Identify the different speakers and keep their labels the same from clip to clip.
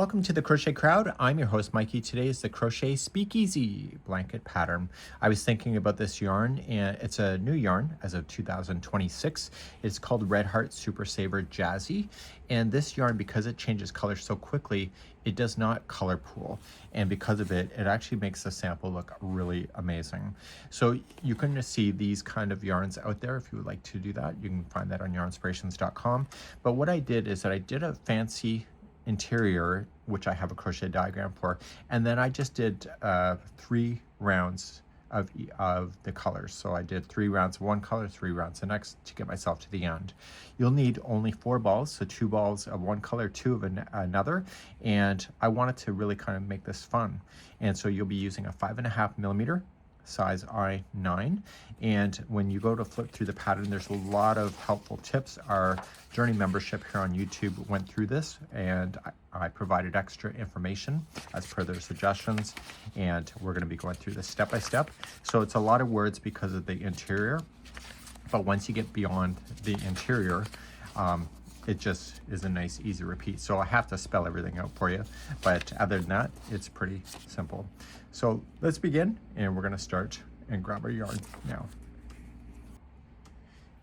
Speaker 1: Welcome to the Crochet Crowd. I'm your host, Mikey. Today is the Crochet Speakeasy blanket pattern. I was thinking about this yarn, and it's a new yarn as of 2026. It's called Heart Super Saver Jazzy. And this yarn, because it changes color so quickly, it does not color pool. And because of it, it actually makes the sample look really amazing. So you can see these kind of yarns out there if you would like to do that. You can find that on yarnspirations.com. But what I did is that I did a fancy interior, which I have a crochet diagram for, and then I just did 3 rounds of the colors. So I did 3 rounds of one color, 3 rounds the next to get myself to the end. You'll need only 4 balls, so 2 balls of one color, 2 of another, and I wanted to really kind of make this fun. And so you'll be using a 5.5mm size I9, and when you go to flip through the pattern, there's a lot of helpful tips. Our Journey membership here on YouTube went through this, and I provided extra information as per their suggestions, and we're going to be going through this step by step. So it's a lot of words because of the interior, but once you get beyond the interior, it just is a nice easy repeat. So I have to spell everything out for you, but other than that, it's pretty simple. So let's begin, and we're going to start and grab our yarn now.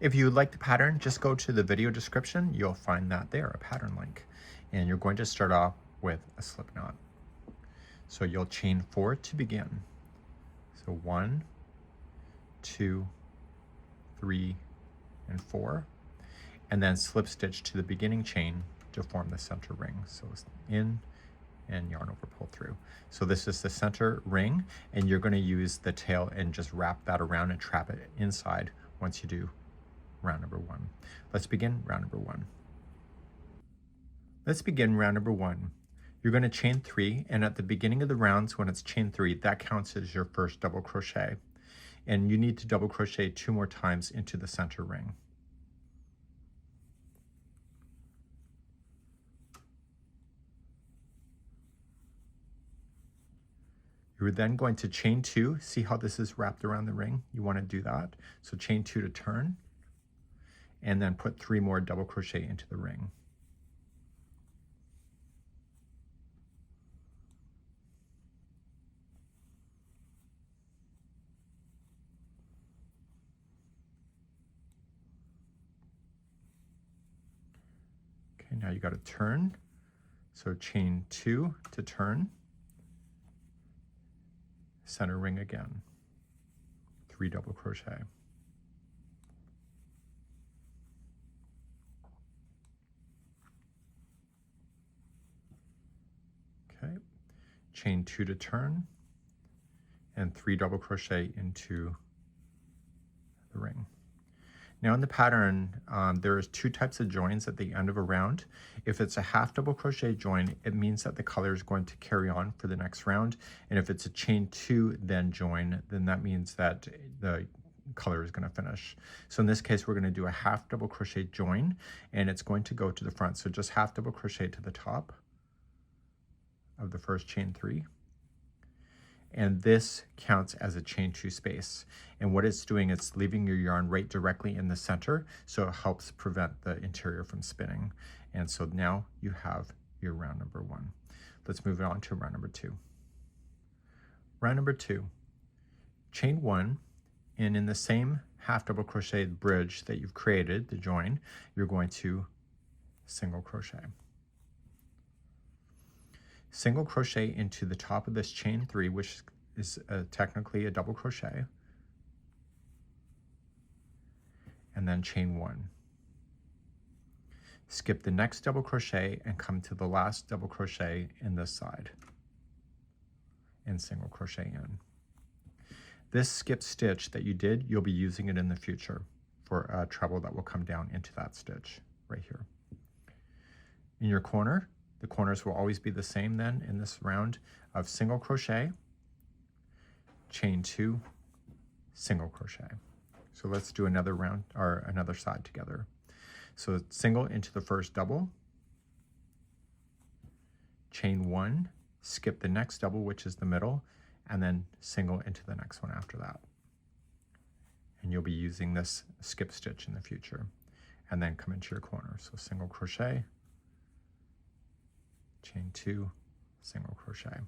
Speaker 1: If you would like the pattern, just go to the video description. You'll find that there, a pattern link, and you're going to start off with a slip knot. So you'll chain 4 to begin. So 1, 2, 3, and 4. And then slip stitch to the beginning chain to form the center ring. So it's in and yarn over, pull through. So this is the center ring, and you're going to use the tail and just wrap that around and trap it inside once you do round number 1. Let's begin round number 1. Let's begin round number 1. You're going to chain 3, and at the beginning of the rounds when it's chain 3, that counts as your first double crochet. And you need to double crochet 2 more times into the center ring. You're then going to chain 2. See how this is wrapped around the ring? You want to do that. So chain 2 to turn, and then put 3 more double crochet into the ring. Okay, now you got to turn. So chain 2 to turn. Center ring again, 3 double crochet. Okay, chain 2 to turn, and 3 double crochet into the ring. Now in the pattern, there's 2 types of joins at the end of a round. If it's a half double crochet join, it means that the color is going to carry on for the next round. And if it's a chain 2 then join, then that means that the color is going to finish. So in this case, we're going to do a half double crochet join, and it's going to go to the front. So just half double crochet to the top of the first chain 3. And this counts as a chain 2 space. And what it's doing, it's leaving your yarn right directly in the center, so it helps prevent the interior from spinning. And so now you have your round number 1. Let's move on to round number 2. Round number 2, chain 1, and in the same half double crochet bridge that you've created, the join, you're going to single crochet. Single crochet into the top of this chain 3, which is technically a double crochet, and then chain 1. Skip the next double crochet and come to the last double crochet in this side and single crochet in. This skip stitch that you did, you'll be using it in the future for a treble that will come down into that stitch right here. In your corner, the corners will always be the same then in this round of single crochet, chain 2, single crochet. So let's do another round or another side together. So single into the first double, chain 1, skip the next double, which is the middle, and then single into the next one after that. And you'll be using this skip stitch in the future. And then come into your corner. So single crochet, chain 2, single crochet.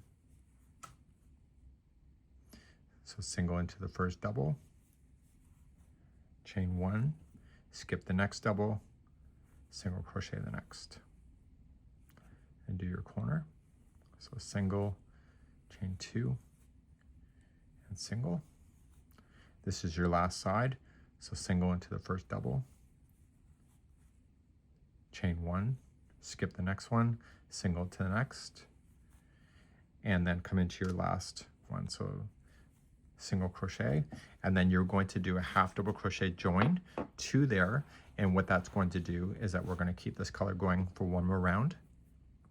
Speaker 1: So single into the first double, chain 1, skip the next double, single crochet the next, and do your corner. So single, chain 2, and single. This is your last side, so single into the first double, chain 1, skip the next one, single to the next, and then come into your last one. So single crochet, and then you're going to do a half double crochet join to there, and what that's going to do is that we're going to keep this color going for one more round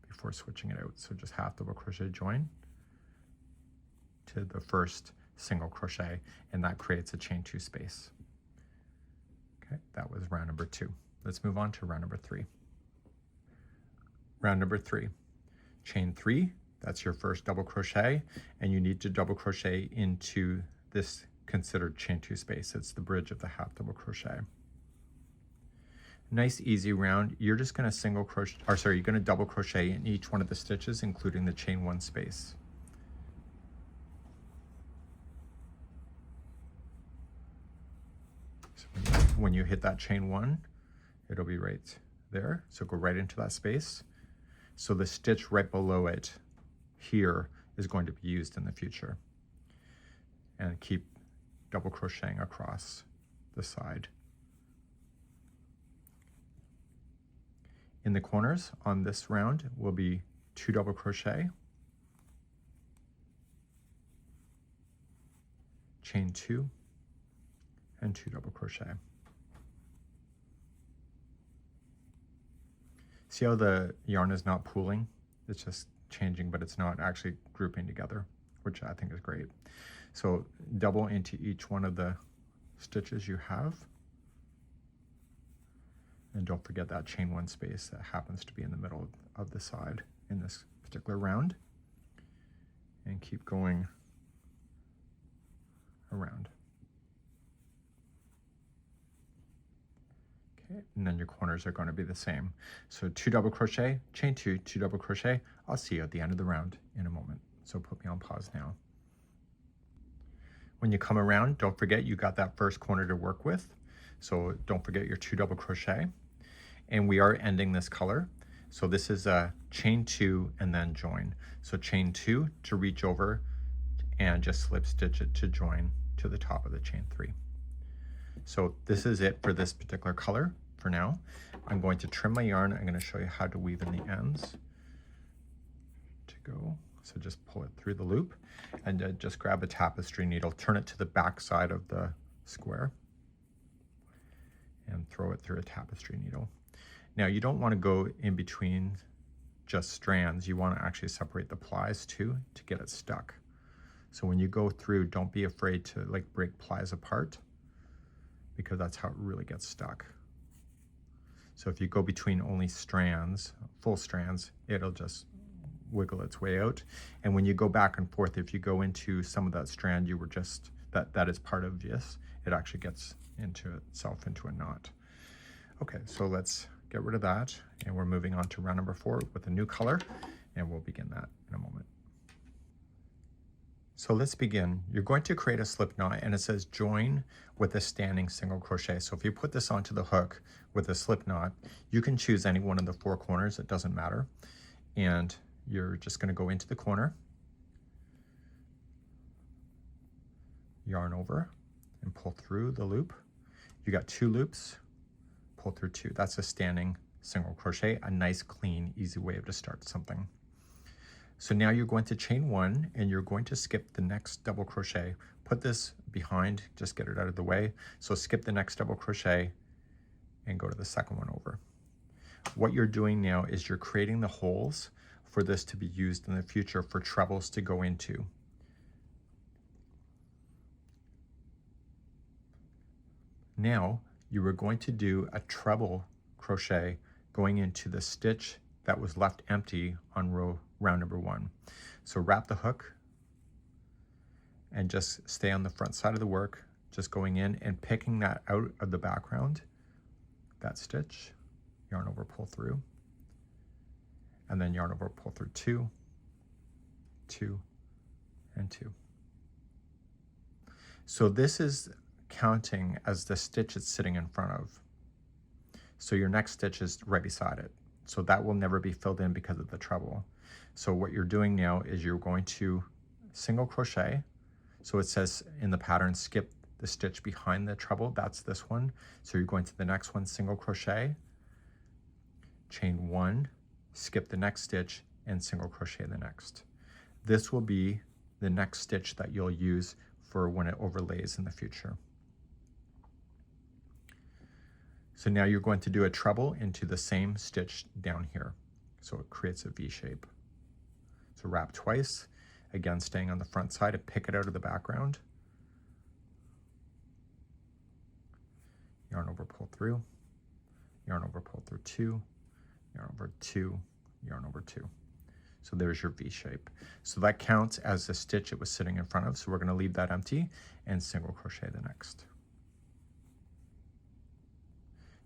Speaker 1: before switching it out. So just half double crochet join to the first single crochet, and that creates a chain 2 space. Okay, that was round number 2. Let's move on to round number 3. Round number 3, chain 3, that's your first double crochet, and you need to double crochet into this considered chain 2 space. It's the bridge of the half double crochet. Nice easy round. You're just going to single crochet, or sorry, you're going to double crochet in each one of the stitches, including the chain 1 space. So when you hit that chain 1, it'll be right there. So go right into that space. So the stitch right below it here is going to be used in the future, and keep double crocheting across the side. In the corners on this round will be 2 double crochet, chain 2, and 2 double crochet. See how the yarn is not pooling? It's just changing, but it's not actually grouping together, which I think is great. So double into each one of the stitches you have, and don't forget that chain 1 space that happens to be in the middle of the side in this particular round, and keep going around. Okay, and then your corners are going to be the same. So 2 double crochet, chain 2, 2 double crochet. I'll see you at the end of the round in a moment. So put me on pause now. When you come around, don't forget you got that first corner to work with. So don't forget your 2 double crochet. And we are ending this color. So this is a chain 2 and then join. So chain 2 to reach over and just slip stitch it to join to the top of the chain 3. So this is it for this particular color for now. I'm going to trim my yarn. I'm going to show you how to weave in the ends to go. So just pull it through the loop, and just grab a tapestry needle, turn it to the back side of the square, and throw it through a tapestry needle. Now you don't want to go in between just strands. You want to actually separate the plies too to get it stuck. So when you go through, don't be afraid to like break plies apart, because that's how it really gets stuck. So if you go between only strands, full strands, it'll just wiggle its way out. And when you go back and forth, if you go into some of that strand you were just, that is part of this, it actually gets into itself into a knot. Okay, so let's get rid of that, and we're moving on to round number 4 with a new color, and we'll begin that in a moment. So let's begin. You're going to create a slip knot, and it says join with a standing single crochet. So if you put this onto the hook with a slip knot, you can choose any one of the 4 corners, it doesn't matter. And you're just going to go into the corner, yarn over, and pull through the loop. You got 2 loops, pull through 2. That's a standing single crochet, a nice, clean, easy way to start something. So now you're going to chain 1, and you're going to skip the next double crochet. Put this behind, just get it out of the way. So skip the next double crochet and go to the second one over. What you're doing now is you're creating the holes for this to be used in the future for trebles to go into. Now you are going to do a treble crochet going into the stitch that was left empty on round number 1. So wrap the hook and just stay on the front side of the work, just going in and picking that out of the background, that stitch, yarn over, pull through. and then yarn over, pull through 2, 2, and 2. So this is counting as the stitch it's sitting in front of. So your next stitch is right beside it. So that will never be filled in because of the treble. So what you're doing now is you're going to single crochet. So it says in the pattern, skip the stitch behind the treble. That's this one. So you're going to the next one, single crochet, chain 1, skip the next stitch, and single crochet the next. This will be the next stitch that you'll use for when it overlays in the future. So now you're going to do a treble into the same stitch down here. So it creates a V shape. So wrap twice, again staying on the front side, and pick it out of the background. Yarn over, pull through, yarn over, pull through 2, yarn over 2, yarn over 2. So there's your V shape. So that counts as the stitch it was sitting in front of. So we're going to leave that empty and single crochet the next.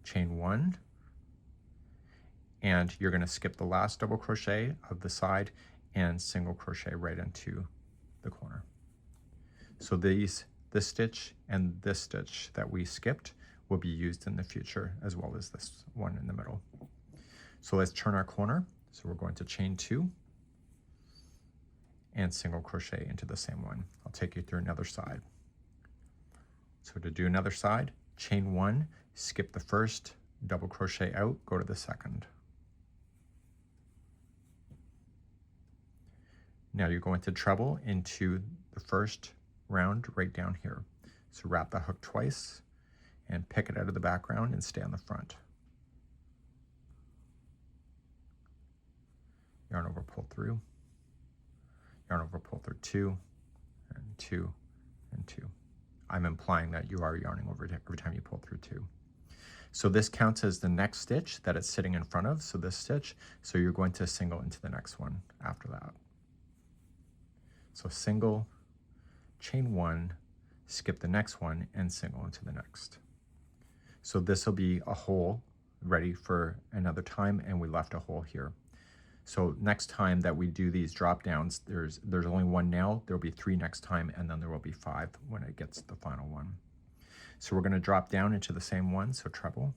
Speaker 1: Chain 1, and you're going to skip the last double crochet of the side and single crochet right into the corner. So this stitch and this stitch that we skipped will be used in the future, as well as this one in the middle. So let's turn our corner. So we're going to chain 2 and single crochet into the same one. I'll take you through another side. So to do another side, chain 1, skip the first, double crochet out, go to the second. Now you're going to treble into the first round right down here. So wrap the hook twice and pick it out of the background and stay on the front. Yarn over, pull through, yarn over, pull through 2, and 2, and 2. I'm implying that you are yarning over every time you pull through 2. So this counts as the next stitch that it's sitting in front of, so this stitch, so you're going to single into the next one after that. So single, chain 1, skip the next one, and single into the next. So this will be a hole ready for another time, and we left a hole here. So next time that we do these drop downs, there's only one now, there'll be 3 next time, and then there will be 5 when it gets the final one. So we're going to drop down into the same one, so treble,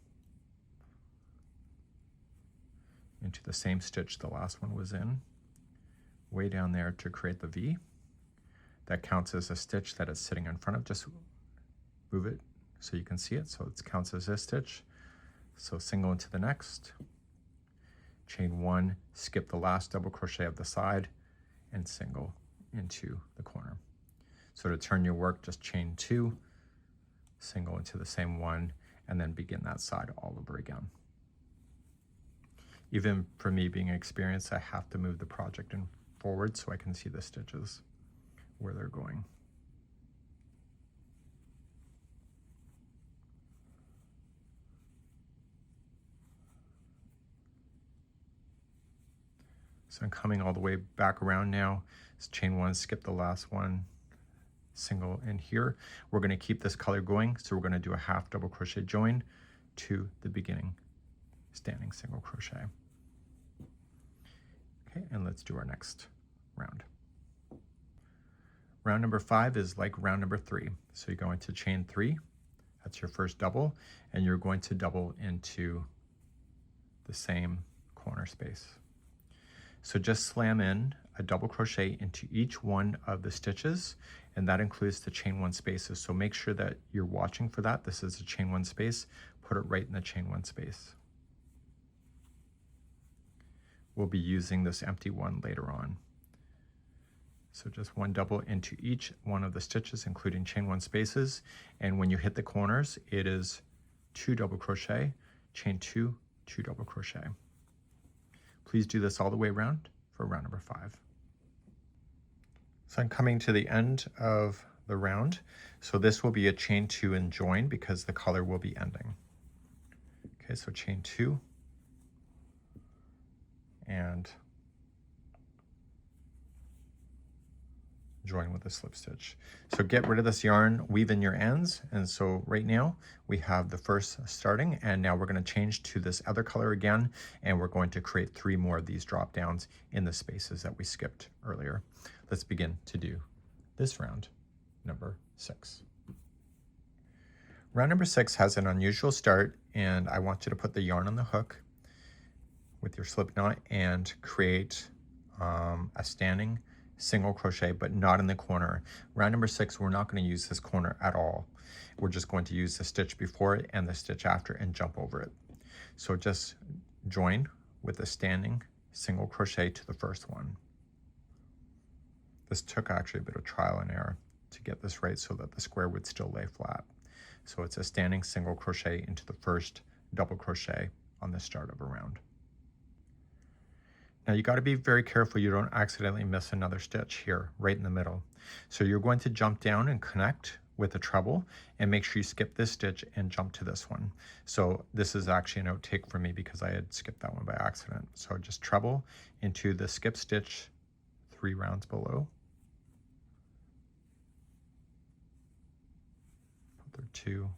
Speaker 1: into the same stitch the last one was in, way down there to create the V. That counts as a stitch that it's sitting in front of. Just move it so you can see it. So it counts as this stitch. So single into the next, chain 1, skip the last double crochet of the side, and single into the corner. So to turn your work, just chain 2, single into the same one, and then begin that side all over again. Even for me being experienced, I have to move the project in forward so I can see the stitches where they're going. So I'm coming all the way back around now. It's chain 1, skip the last one, single in here. We're going to keep this color going, so we're going to do a half double crochet join to the beginning standing single crochet. Okay, and let's do our next round. Round number 5 is like round number 3. So you're going to chain 3, that's your first double, and you're going to double into the same corner space. So just slam in a double crochet into each one of the stitches, and that includes the chain 1 spaces. So make sure that you're watching for that. This is a chain 1 space, put it right in the chain 1 space. We'll be using this empty one later on. So just one double into each one of the stitches, including chain 1 spaces. And when you hit the corners, it is 2 double crochet, chain 2, 2 double crochet. Please do this all the way around for round number 5. So I'm coming to the end of the round. So this will be a chain 2 and join because the color will be ending. Okay, so chain 2 and join with a slip stitch. So get rid of this yarn, weave in your ends. And so right now we have the first starting, and now we're going to change to this other color again, and we're going to create 3 more of these drop downs in the spaces that we skipped earlier. Let's begin to do this round, number 6. Round number 6 has an unusual start, and I want you to put the yarn on the hook with your slip knot and create a standing single crochet, but not in the corner. Round number 6, we're not going to use this corner at all. We're just going to use the stitch before it and the stitch after and jump over it. So just join with a standing single crochet to the first one. This took actually a bit of trial and error to get this right so that the square would still lay flat. So it's a standing single crochet into the first double crochet on the start of a round. Now you got to be very careful you don't accidentally miss another stitch here right in the middle. So you're going to jump down and connect with a treble, and make sure you skip this stitch and jump to this one. So this is actually an outtake for me because I had skipped that one by accident. So just treble into the skip stitch 3 rounds below. Put there 2,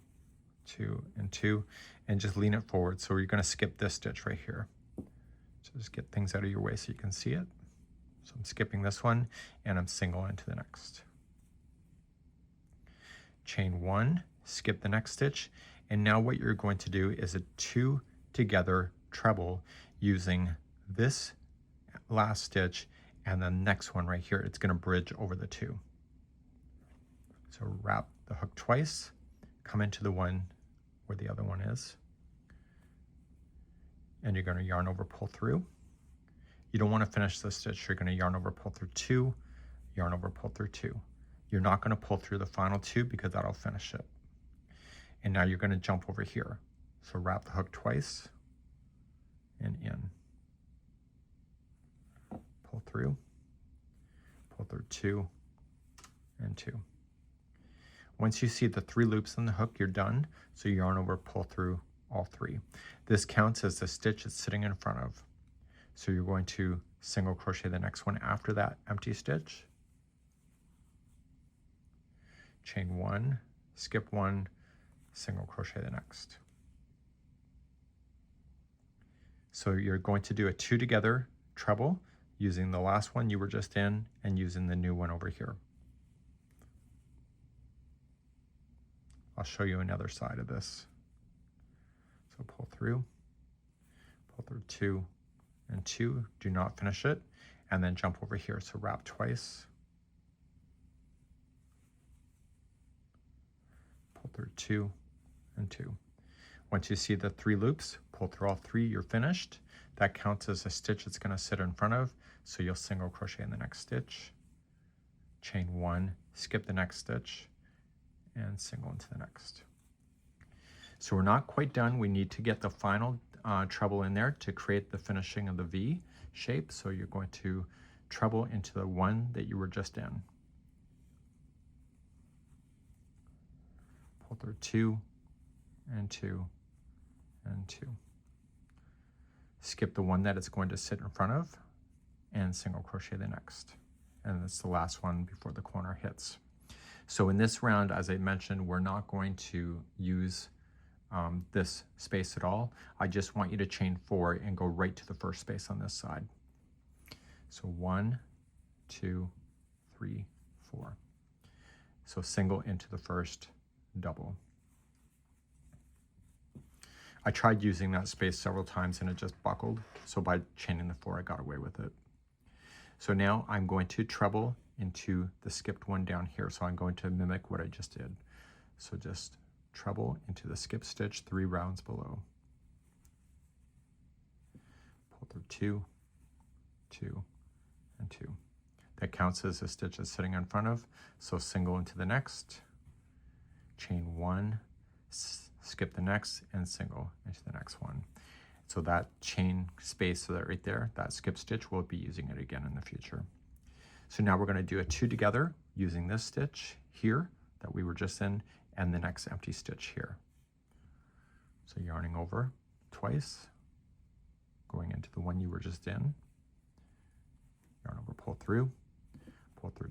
Speaker 1: 2, and 2, and just lean it forward. So you're going to skip this stitch right here. So just get things out of your way so you can see it. So I'm skipping this one and I'm single into the next. Chain 1, skip the next stitch, and now what you're going to do is a 2 together treble using this last stitch and the next one right here. It's going to bridge over the 2. So wrap the hook twice, come into the one where the other one is, and you're going to yarn over, pull through. You don't want to finish this stitch. You're going to yarn over, pull through 2, yarn over, pull through 2. You're not going to pull through the final 2 because that'll finish it. And now you're going to jump over here. So wrap the hook twice and in. Pull through 2 and 2. Once you see the 3 loops in the hook, you're done. So you yarn over, pull through all 3. This counts as the stitch it's sitting in front of. So you're going to single crochet the next one after that empty stitch. Chain 1, skip 1, single crochet the next. So you're going to do a 2 together treble using the last one you were just in and using the new one over here. I'll show you another side of this. So pull through 2 and 2, do not finish it, and then jump over here. So wrap twice, pull through 2 and 2. Once you see the 3 loops, pull through all 3, you're finished. That counts as a stitch it's going to sit in front of, so you'll single crochet in the next stitch, chain 1, skip the next stitch, and single into the next. So we're not quite done. We need to get the final treble in there to create the finishing of the V shape. So you're going to treble into the one that you were just in. Pull through 2 and 2 and 2. Skip the one that it's going to sit in front of and single crochet the next. And it's the last one before the corner hits. So in this round, as I mentioned, we're not going to use this space at all. I just want you to chain 4 and go right to the first space on this side. So 1, 2, 3, 4. So single into the first double. I tried using that space several times and it just buckled. So by chaining the 4, I got away with it. So now I'm going to treble into the skipped one down here. So I'm going to mimic what I just did. So just treble into the skip stitch 3 rounds below. Pull through 2, 2, and 2. That counts as a stitch that's sitting in front of. So single into the next, chain 1, skip the next, and single into the next one. So that chain space, so that right there, that skip stitch, we'll be using it again in the future. So now we're going to do a 2 together using this stitch here that we were just in and the next empty stitch here. So yarning over twice, going into the one you were just in, yarn over, pull through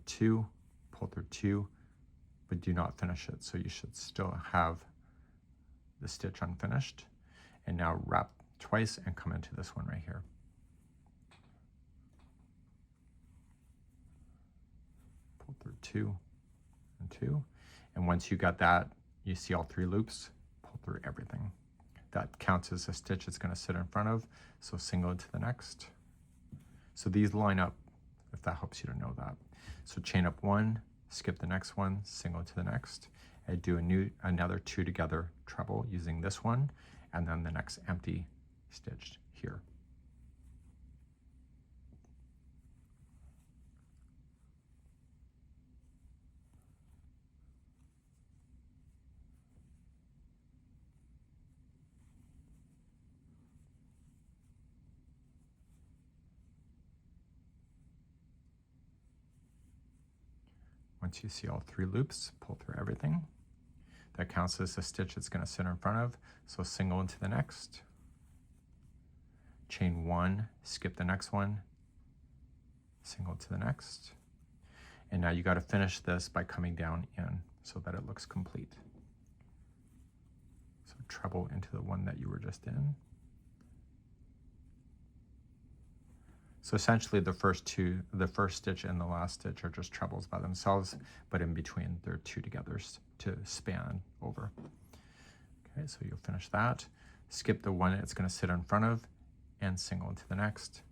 Speaker 1: 2, pull through 2, but do not finish it. So you should still have the stitch unfinished. And now wrap twice and come into this one right here. Pull through 2 and 2. And once you got that, you see all 3 loops, pull through everything. That counts as a stitch it's going to sit in front of, so single into the next. So these line up, if that helps you to know that. So chain up 1, skip the next one, single to the next, and do another 2 together treble using this one, and then the next empty stitched here. Once you see all 3 loops, pull through everything. That counts as a stitch it's going to sit in front of, so single into the next. Chain 1, skip the next one, single to the next. And now you got to finish this by coming down in so that it looks complete. So treble into the one that you were just in. So essentially the first stitch and the last stitch are just trebles by themselves, but in between they're 2 togethers to span over. Okay, so you'll finish that, skip the one it's going to sit in front of, and single into the next,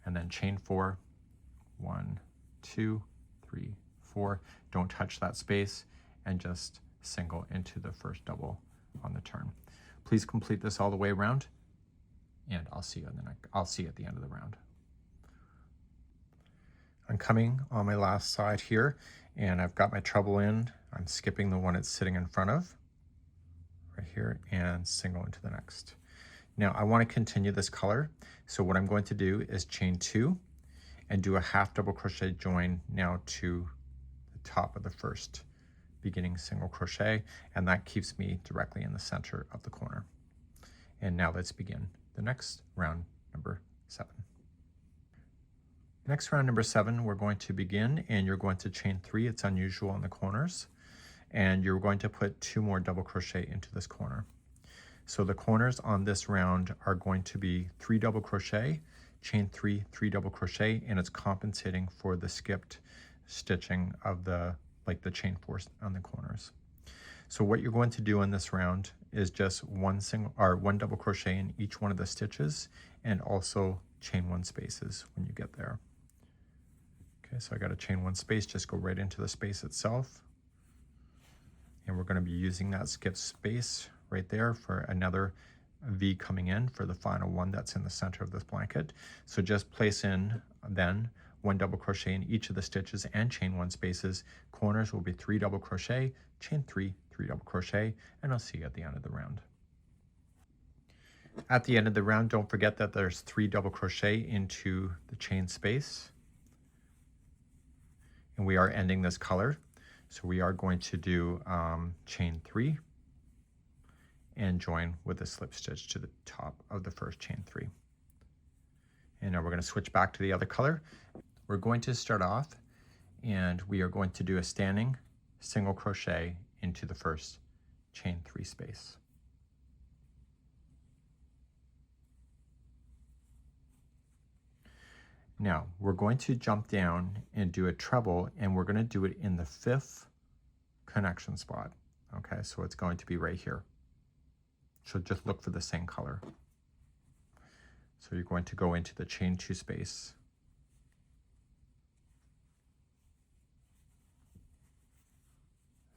Speaker 1: and then chain 4, 1, 2, 3, 4. Don't touch that space, and just single into the first double on the turn. Please complete this all the way around, and I'll see you at the end of the round. I'm coming on my last side here, and I've got my treble in. I'm skipping the one it's sitting in front of right here and single into the next. Now I want to continue this color, so what I'm going to do is chain 2 and do a half double crochet join now to the top of the first beginning single crochet, and that keeps me directly in the center of the corner. And now let's begin the next round, number 7. Next round, number 7, we're going to begin, and you're going to chain 3. It's unusual in the corners, and you're going to put 2 more double crochet into this corner. So the corners on this round are going to be 3 double crochet, chain 3, 3 double crochet, and it's compensating for the skipped stitching of the chain 4 on the corners. So what you're going to do in this round is just one double crochet in each one of the stitches, and also chain 1 spaces when you get there. Okay, so I got a chain 1 space, just go right into the space itself. And we're going to be using that skip space right there for another V coming in for the final one that's in the center of this blanket. So just place in then 1 double crochet in each of the stitches and chain 1 spaces. Corners will be 3 double crochet, chain 3, 3 double crochet, and I'll see you at the end of the round. At the end of the round, don't forget that there's 3 double crochet into the chain space. And we are ending this color. So we are going to do chain 3 and join with a slip stitch to the top of the first chain 3. And now we're going to switch back to the other color. We're going to start off, and we are going to do a standing single crochet into the first chain 3 space. Now we're going to jump down and do a treble, and we're going to do it in the 5th connection spot. Okay, so it's going to be right here. So just look for the same color. So you're going to go into the chain 2 space.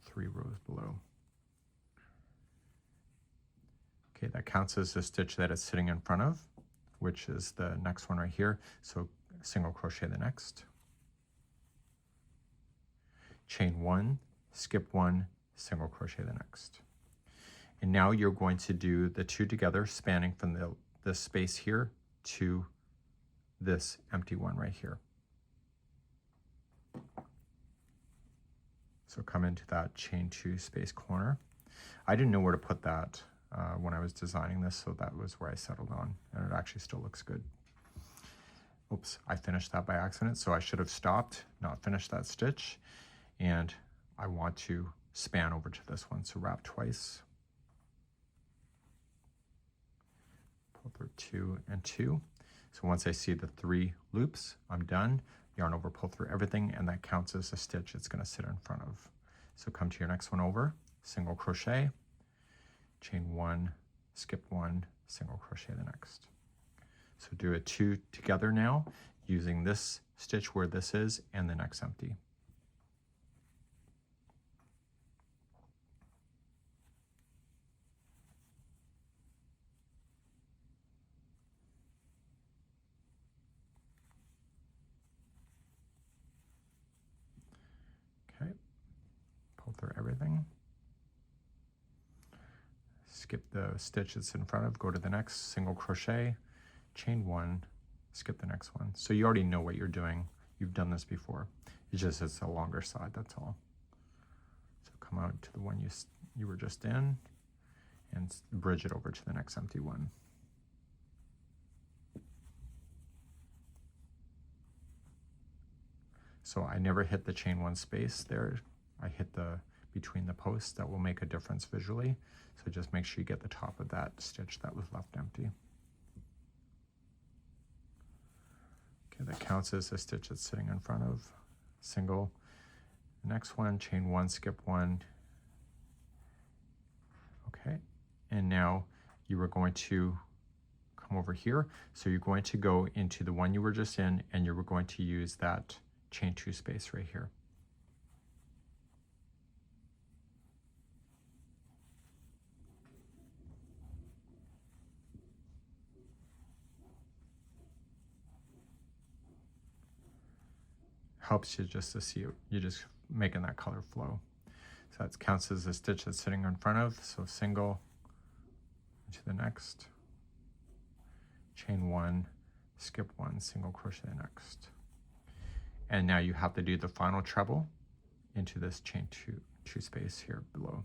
Speaker 1: Three rows below. Okay, that counts as the stitch that it's sitting in front of, which is the next one right here. So single crochet the next. Chain 1, skip 1, single crochet the next. And now you're going to do the 2 together, spanning from this space here to this empty one right here. So come into that chain 2 space corner. I didn't know where to put that when I was designing this, so that was where I settled on, and it actually still looks good. Oops, I finished that by accident, so I should have stopped, not finished that stitch. and I want to span over to this one. So wrap twice, pull through 2 and 2. So once I see the 3 loops, I'm done. Yarn over, pull through everything, and that counts as a stitch it's going to sit in front of. So come to your next one over, single crochet, chain 1, skip 1, single crochet the next. So do a 2 together now, using this stitch where this is and the next empty. Okay, pull through everything. Skip the stitch that's in front of, go to the next, single crochet, chain 1, skip the next one. So you already know what you're doing. You've done this before. It's just it's a longer side, that's all. So come out to the one you were just in and bridge it over to the next empty one. So I never hit the chain 1 space there. I hit the between the posts. That will make a difference visually. So just make sure you get the top of that stitch that was left empty. Okay, that counts as a stitch that's sitting in front of. Single. The next one, chain 1, skip 1. Okay, and now you are going to come over here. So you're going to go into the one you were just in, and you were going to use that chain 2 space right here. Helps you just to see you just making that color flow. So that counts as a stitch that's sitting in front of. So single to the next, chain 1, skip 1, single crochet the next. And now you have to do the final treble into this chain 2 space here below.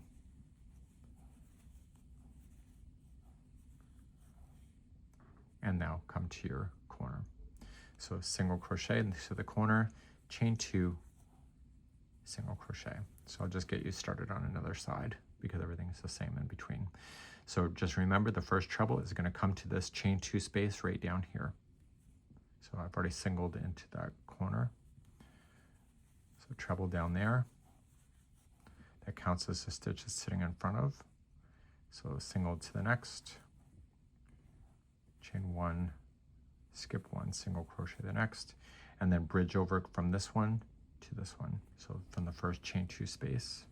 Speaker 1: And now come to your corner. So single crochet into the corner, chain 2, single crochet. So I'll just get you started on another side because everything's the same in between. So just remember the first treble is going to come to this chain 2 space right down here. So I've already singled into that corner. So treble down there. That counts as a stitch that's sitting in front of. So single to the next, chain 1, skip 1, single crochet the next, and then bridge over from this one to this one. So from the first chain 2 space.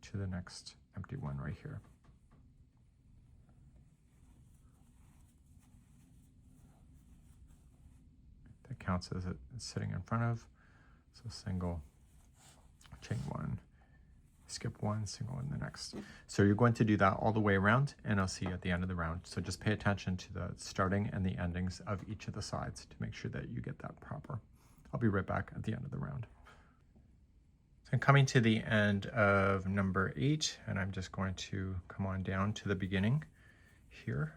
Speaker 1: To the next empty one right here. That counts as it's sitting in front of. So single, chain 1, skip 1, single in the next. So you're going to do that all the way around, and I'll see you at the end of the round. So just pay attention to the starting and the endings of each of the sides to make sure that you get that proper. I'll be right back at the end of the round. So I'm coming to the end of number 8, and I'm just going to come on down to the beginning here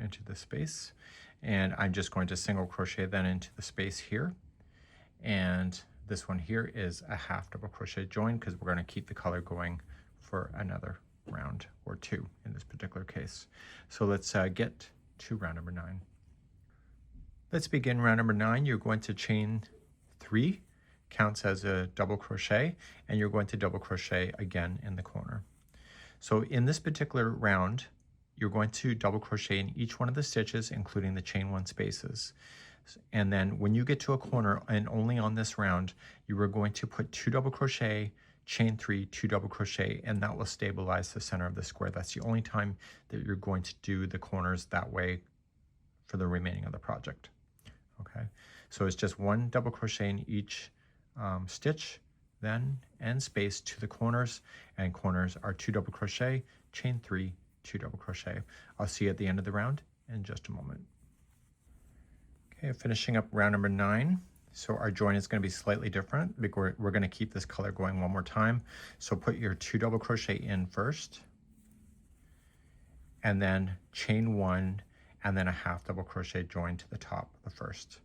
Speaker 1: into the space, and I'm just going to single crochet then into the space here, and this one here is a half double crochet join because we're going to keep the color going for another round or 2 in this particular case. So let's get to round number 9. Let's begin round number 9. You're going to chain 3, counts as a double crochet, and you're going to double crochet again in the corner. So in this particular round, you're going to double crochet in each one of the stitches, including the chain 1 spaces. And then when you get to a corner, and only on this round, you are going to put 2 double crochet, chain 3, 2 double crochet, and that will stabilize the center of the square. That's the only time that you're going to do the corners that way for the remaining of the project. Okay, so it's just 1 double crochet in each stitch, then end space to the corners, and corners are 2 double crochet, chain 3, 2 double crochet. I'll see you at the end of the round in just a moment. Okay, finishing up round number 9. So our join is going to be slightly different because we're going to keep this color going one more time. So put your 2 double crochet in first, and then chain 1, and then a half double crochet join to the top of the first.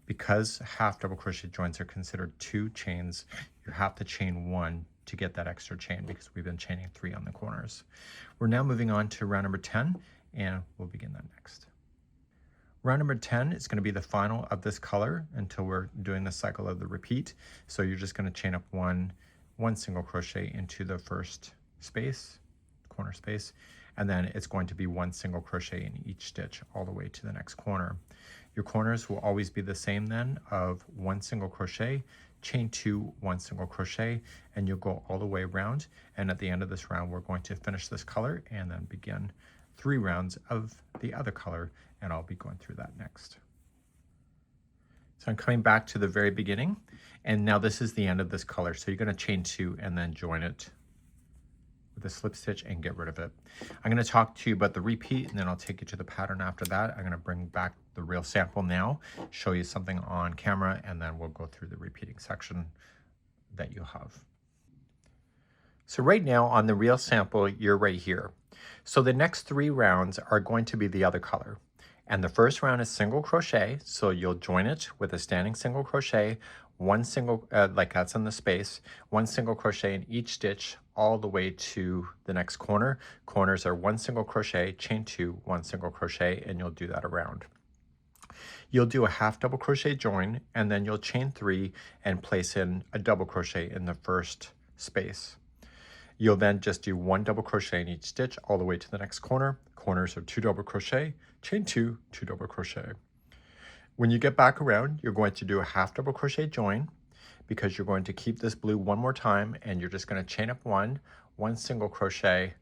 Speaker 1: Because half double crochet joins are considered 2 chains, you have to chain 1 to get that extra chain because we've been chaining 3 on the corners. We're now moving on to round number 10, and we'll begin that next. Round number 10 is going to be the final of this color until we're doing the cycle of the repeat. So you're just going to chain up one single crochet into the first space, corner space, and then it's going to be 1 single crochet in each stitch all the way to the next corner. Your corners will always be the same then, of 1 single crochet, chain 2, 1 single crochet, and you'll go all the way around. And at the end of this round, we're going to finish this color and then begin 3 rounds of the other color, and I'll be going through that next. So I'm coming back to the very beginning, and now this is the end of this color. So you're going to chain 2 and then join it with a slip stitch and get rid of it. I'm going to talk to you about the repeat, and then I'll take you to the pattern after that. I'm going to bring back the real sample now, show you something on camera, and then we'll go through the repeating section that you have. So right now on the real sample, you're right here. So the next 3 rounds are going to be the other color. And the first round is single crochet, so you'll join it with a standing single crochet, 1 single, like that's in the space, 1 single crochet in each stitch all the way to the next corner. Corners are 1 single crochet, chain 2, 1 single crochet, and you'll do that around. You'll do a half double crochet join, and then you'll chain 3 and place in a double crochet in the first space. You'll then just do 1 double crochet in each stitch all the way to the next corner. Corners are 2 double crochet, chain 2, 2 double crochet. When you get back around, you're going to do a half double crochet join, because you're going to keep this blue one more time, and you're just going to chain up 1 single crochet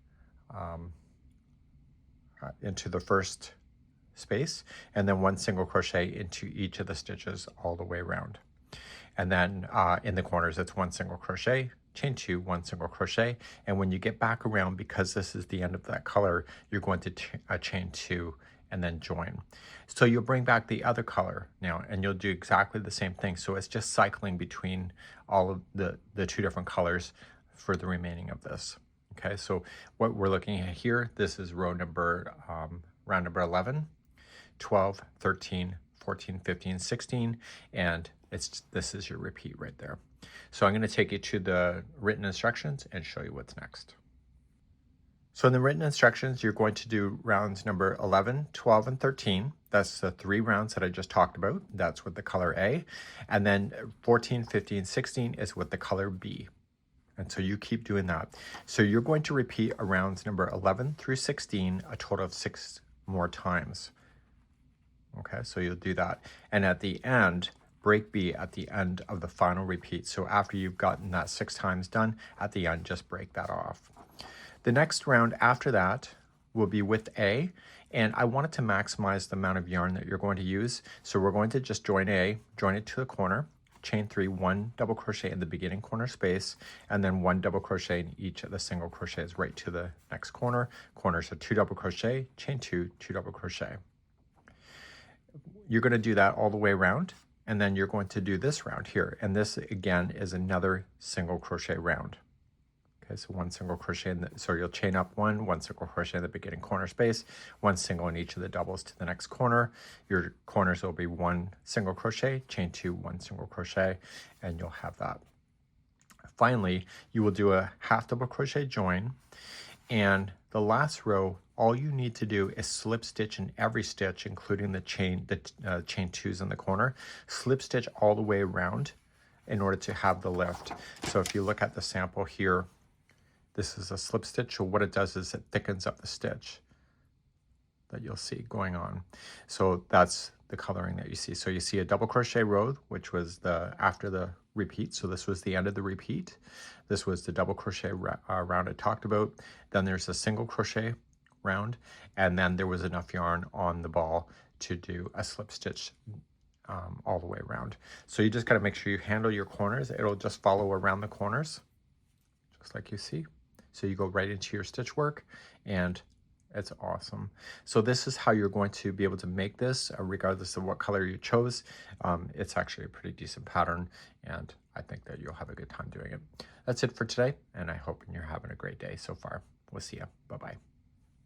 Speaker 1: into the first space, and then 1 single crochet into each of the stitches all the way around. And then in the corners, it's 1 single crochet, chain 2, 1 single crochet, and when you get back around, because this is the end of that color, you're going to chain 2 and then join. So you'll bring back the other color now, and you'll do exactly the same thing. So it's just cycling between all of the 2 different colors for the remaining of this. Okay, so what we're looking at here, this is round number 11, 12, 13, 14, 15, 16, and this is your repeat right there. So I'm going to take you to the written instructions and show you what's next. So in the written instructions, you're going to do rounds number 11, 12, and 13. That's the 3 rounds that I just talked about. That's with the color A. And then 14, 15, 16 is with the color B. And so you keep doing that. So you're going to repeat rounds number 11 through 16 a total of 6 more times. Okay, so you'll do that. And at the end, break B at the end of the final repeat. So after you've gotten that 6 times done, at the end, just break that off. The next round after that will be with A, and I wanted to maximize the amount of yarn that you're going to use. So we're going to just join A, join it to the corner, chain 3, 1 double crochet in the beginning corner space, and then 1 double crochet in each of the single crochets right to the next corner. Corners are 2 double crochet, chain 2, 2 double crochet. You're going to do that all the way around, and then you're going to do this round here, and this again is another single crochet round. Okay, so 1 single crochet so you'll chain up 1 single crochet in the beginning corner space, 1 single in each of the doubles to the next corner. Your corners will be 1 single crochet, chain 2, 1 single crochet, and you'll have that. Finally, you will do a half double crochet join, and the last row, all you need to do is slip stitch in every stitch, including the chain 2s in the corner. Slip stitch all the way around in order to have the lift. So if you look at the sample here, this is a slip stitch, so what it does is it thickens up the stitch that you'll see going on. So that's the coloring that you see. So you see a double crochet row, which was after the repeat. So this was the end of the repeat. This was the double crochet round I talked about. Then there's a single crochet round, and then there was enough yarn on the ball to do a slip stitch all the way around. So you just got to make sure you handle your corners. It'll just follow around the corners, just like you see. So you go right into your stitch work, and it's awesome. So this is how you're going to be able to make this, regardless of what color you chose. It's actually a pretty decent pattern, and I think that you'll have a good time doing it. That's it for today, and I hope you're having a great day so far. We'll see you. Bye-bye.